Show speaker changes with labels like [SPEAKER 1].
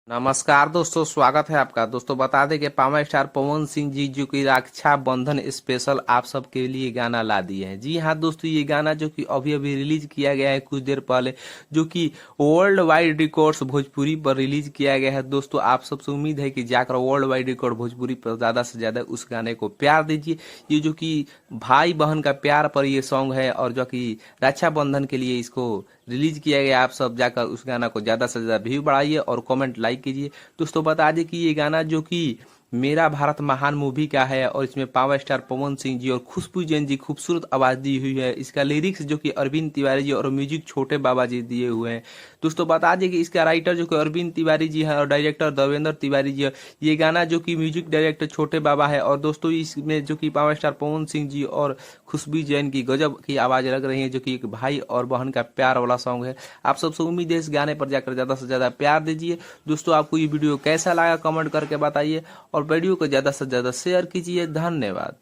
[SPEAKER 1] नमस्कार दोस्तों, स्वागत है आपका। दोस्तों बता दें कि पावर स्टार पवन सिंह जी जो कि रक्षा बंधन स्पेशल आप सबके लिए गाना ला दिए हैं। जी हाँ दोस्तों, ये गाना जो कि अभी अभी रिलीज किया गया है कुछ देर पहले, जो कि वर्ल्ड वाइड रिकॉर्ड्स भोजपुरी पर रिलीज किया गया है। दोस्तों आप सबसे उम्मीद है कि जाकर वर्ल्ड वाइड रिकॉर्ड भोजपुरी पर ज्यादा से ज्यादा उस गाने को प्यार दीजिए। ये जो कि भाई बहन का प्यार पर ये सॉन्ग है और जो कि रक्षाबंधन के लिए इसको रिलीज किया गया। आप सब जाकर उस गाना को ज्यादा से ज्यादा व्यू बढ़ाइए और कमेंट लाइक कीजिए। दोस्तों बता दें कि ये गाना जो कि मेरा भारत महान मूवी का है और इसमें पावर स्टार पवन सिंह जी और खुशबू जैन जी खूबसूरत आवाज दी हुई है। इसका लिरिक्स जो कि अरविंद तिवारी जी और म्यूजिक छोटे बाबा जी दिए हुए हैं। दोस्तों बता दें कि इसका राइटर जो कि अरविंद तिवारी जी है और डायरेक्टर देवेंद्र तिवारी जी है। ये गाना जो कि म्यूजिक डायरेक्टर छोटे बाबा है। और दोस्तों इसमें जो कि पावर स्टार पवन सिंह जी और खुशबू जैन की गजब की आवाज लग रही है, जो कि एक भाई और बहन का प्यार वाला सॉन्ग है। आप सबसे उम्मीद है इस गाने पर जाकर ज्यादा से ज्यादा प्यार दीजिए। दोस्तों आपको ये वीडियो कैसा लगा कमेंट करके बताइए और वीडियो को ज्यादा से ज्यादा शेयर कीजिए। धन्यवाद।